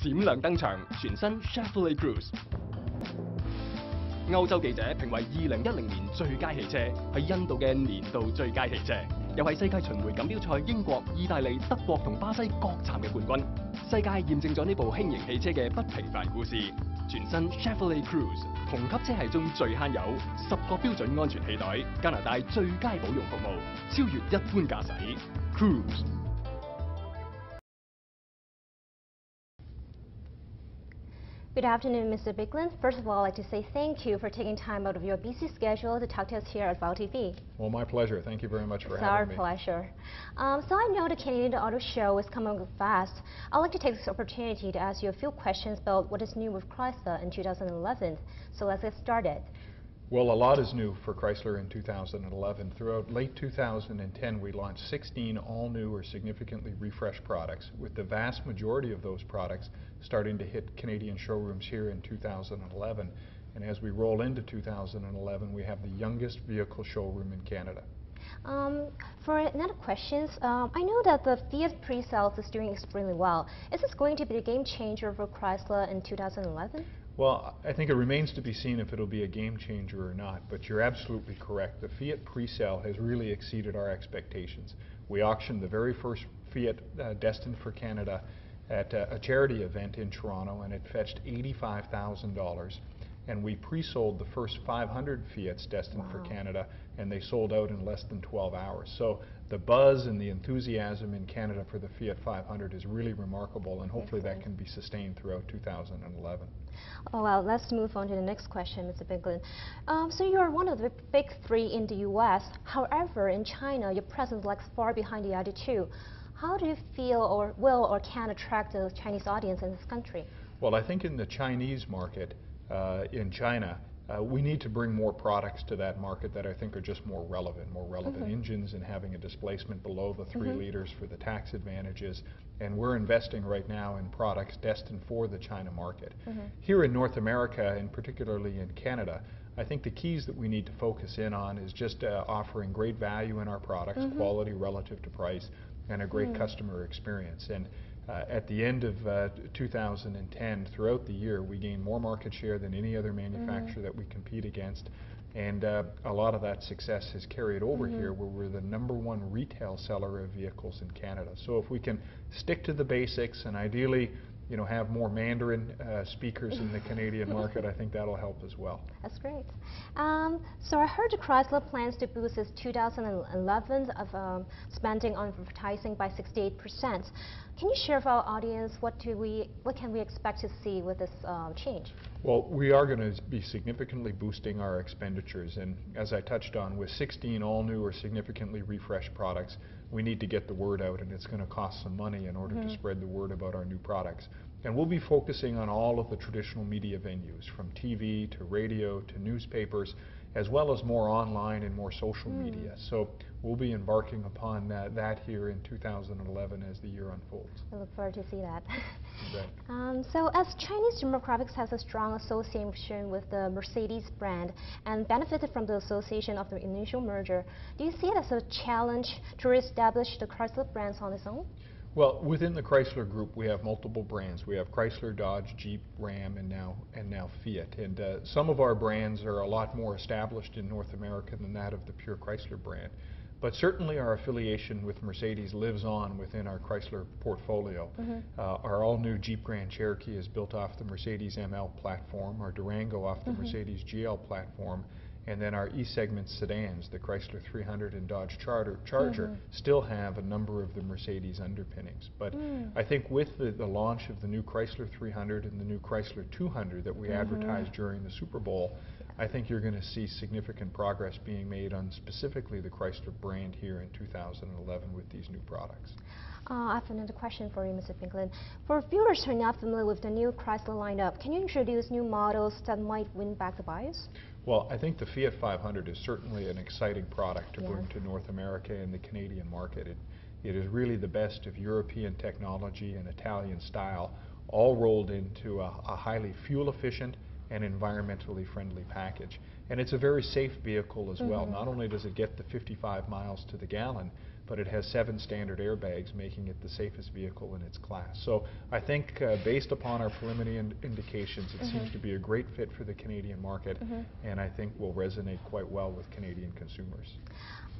閃亮登場，全新 Chevrolet Cruze。歐洲記者評為2010年最佳汽車，係印度嘅年度最佳汽車，又係世界巡迴錦標賽英國、意大利、德國同巴西各站嘅冠軍。世界驗證咗呢部輕型汽車嘅不平凡故事。全新 Chevrolet Cruze 同級車系中最慳油，10個標準安全氣袋，加拿大最佳保養服務，超越一般駕駛。Cruze。Good afternoon, Mr. Bigland. First of all, I'd like to say thank you for taking time out of your busy schedule to talk to us here at VOW TV. Well, my pleasure. Thank you very much for It's having our me. pleasure. So I know the Canadian Auto Show is coming up fast. I'd like to take this opportunity to ask you a few questions about what is new with Chrysler in 2011. So let's get started. Well, a lot is new for Chrysler in 2011. Throughout late 2010, we launched 16 all-new or significantly refreshed products, with the vast majority of those products starting to hit Canadian showrooms here in 2011. And as we roll into 2011, we have the youngest vehicle showroom in Canada. For another question, I know that the Fiat pre-sales is doing extremely well. Is this going to be a game changer for Chrysler in 2011? Well, I think it remains to be seen if it'll be a game changer or not, but you're absolutely correct. The Fiat pre-sale has really exceeded our expectations. We auctioned the very first Fiat destined for Canada at a charity event in Toronto, and it fetched $85,000. And we pre-sold the first 500 Fiats destined for Canada, and they sold out in less than 12 hours. So the buzz and the enthusiasm in Canada for the Fiat 500 is really remarkable, and hopefully that can be sustained throughout 2011. Oh, well, let's move on to the next question, Mr. Bigland. So you're one of the big three in the U.S. However, in China, your presence lags far behind the other two. How do you feel or will or can attract the Chinese audience in this country? Well, I think in the Chinese market, in China, we need to bring more products to that market that I think are just more relevant engines and having a displacement below the 3 liters for the tax advantages. And we're investing right now in products destined for the China market. Here in North America, and particularly in Canada, I think the keys that we need to focus in on is just offering great value in our products, quality relative to price, and a great customer experience. And at the end of 2010, throughout the year, we gained more market share than any other manufacturer that we compete against. And a lot of that success has carried over here, where we're the #1 retail seller of vehicles in Canada. So if we can stick to the basics and ideally, you know, have more Mandarin speakers in the Canadian market, I think that'll help as well. That's great. So I heard Chrysler plans to boost its 2011 of spending on advertising by 68%. Can you share with our audience what can we expect to see with this change? Well, we are going to be significantly boosting our expenditures, and as I touched on, with 16 all-new or significantly refreshed products, we need to get the word out, and it's going to cost some money in order to spread the word about our new products. And we'll be focusing on all of the traditional media venues, from TV to radio to newspapers, as well as more online and more social media. So we'll be embarking upon that here in 2011 as the year unfolds. I look forward to see that. Right. So as Chinese demographics has a strong association with the Mercedes brand and benefited from the association of the initial merger, do you see it as a challenge to reestablish the Chrysler brands on its own? Well, within the Chrysler Group, we have multiple brands. We have Chrysler, Dodge, Jeep, Ram, and now Fiat. And some of our brands are a lot more established in North America than that of the pure Chrysler brand. But certainly our affiliation with Mercedes lives on within our Chrysler portfolio. Our all-new Jeep Grand Cherokee is built off the Mercedes ML platform, our Durango off the Mercedes GL platform, and then our E-segment sedans, the Chrysler 300 and Dodge Charger, still have a number of the Mercedes underpinnings. But I think with the launch of the new Chrysler 300 and the new Chrysler 200 that we advertised during the Super Bowl, I think you're going to see significant progress being made on specifically the Chrysler brand here in 2011 with these new products. I have another question for you, Mr. Bigland. For viewers who are not familiar with the new Chrysler lineup, can you introduce new models that might win back the buyers? Well, I think the Fiat 500 is certainly an exciting product to bring to North America and the Canadian market. It is really the best of European technology and Italian style, all rolled into a highly fuel-efficient and environmentally friendly package. And it's a very safe vehicle as well. Not only does it get the 55 miles to the gallon, but it has 7 standard airbags, making it the safest vehicle in its class. So I think based upon our preliminary indications, it seems to be a great fit for the Canadian market, and I think will resonate quite well with Canadian consumers.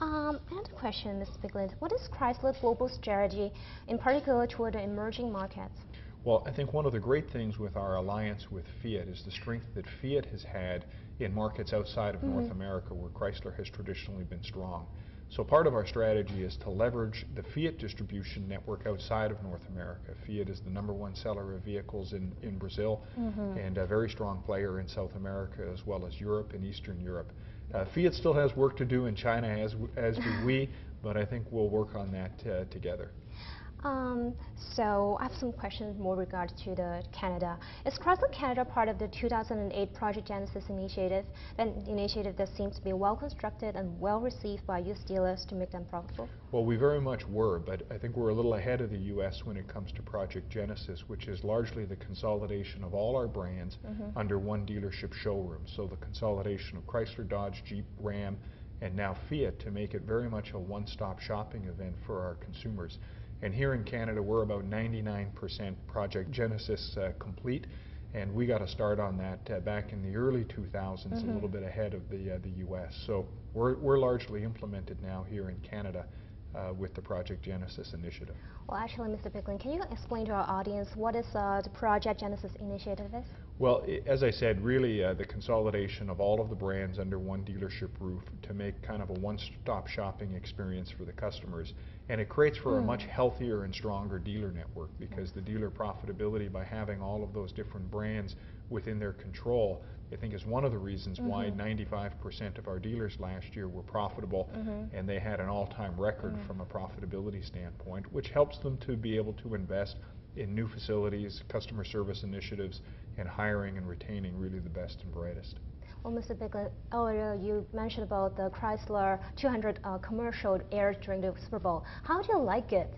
Another question, Mr. Bigland. What is Chrysler's global strategy, in particular toward the emerging markets? Well, I think one of the great things with our alliance with Fiat is the strength that Fiat has had in markets outside of North America, where Chrysler has traditionally been strong. So part of our strategy is to leverage the Fiat distribution network outside of North America. Fiat is the #1 seller of vehicles in Brazil and a very strong player in South America as well as Europe and Eastern Europe. Fiat still has work to do in China, as do we, but I think we'll work on that together. So I have some questions more regard to the Canada. Is Chrysler Canada part of the 2008 Project Genesis initiative, an initiative that seems to be well constructed and well received by U.S. dealers to make them profitable? Well, we very much were, but I think we're a little ahead of the U.S. when it comes to Project Genesis, which is largely the consolidation of all our brands under one dealership showroom. So the consolidation of Chrysler, Dodge, Jeep, Ram, and now Fiat to make it very much a one-stop shopping event for our consumers. And here in Canada, we're about 99% Project Genesis complete, and we got a start on that back in the early 2000s, a little bit ahead of the U.S. So we're largely implemented now here in Canada with the Project Genesis initiative. Well, actually, Mr. Bigland, can you explain to our audience what is the Project Genesis initiative is? Well, as I said, really the consolidation of all of the brands under one dealership roof to make kind of a one-stop shopping experience for the customers. And it creates for a much healthier and stronger dealer network, because the dealer profitability by having all of those different brands within their control, I think, is one of the reasons why 95% of our dealers last year were profitable, and they had an all-time record from a profitability standpoint, which helps them to be able to invest in new facilities, customer service initiatives, and hiring and retaining really the best and brightest. Well, Mr. Bigland, earlier you mentioned about the Chrysler 200 commercial aired during the Super Bowl. How do you like it?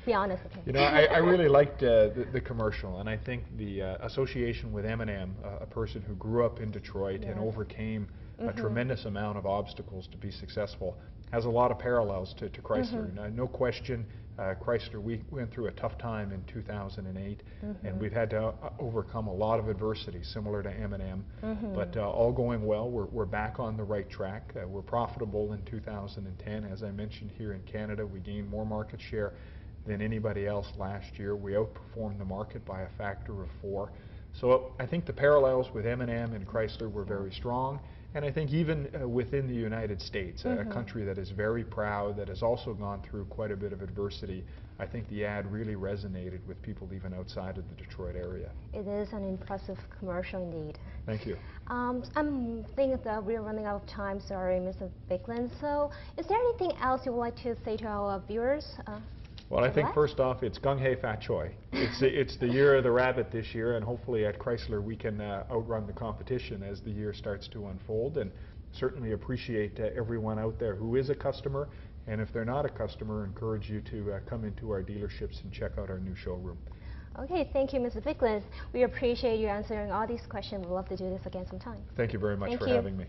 Be honest. Okay. You know, I really liked the commercial, and I think the association with M&M, a person who grew up in Detroit and overcame a tremendous amount of obstacles to be successful, has a lot of parallels to Chrysler. No question, Chrysler, we went through a tough time in 2008, and we've had to overcome a lot of adversity similar to M&M, but all going well. We're back on the right track. We're profitable in 2010. As I mentioned, here in Canada, we gained more market share than anybody else last year. We outperformed the market by a factor of 4. So I think the parallels with M&M and Chrysler were very strong. And I think even within the United States, a country that is very proud, that has also gone through quite a bit of adversity, I think the ad really resonated with people even outside of the Detroit area. It is an impressive commercial indeed. Thank you. I think that we're running out of time, sorry, Mr. Bigland. So is there anything else you would like to say to our viewers? Well, I think first off, it's Gung Hei Fat Choi. It's the year of the rabbit this year, and hopefully at Chrysler we can outrun the competition as the year starts to unfold, and certainly appreciate everyone out there who is a customer, and if they're not a customer, encourage you to come into our dealerships and check out our new showroom. Okay, thank you, Mr. Bigland. We appreciate you answering all these questions. We'd love to do this again sometime. Thank you very much for having me.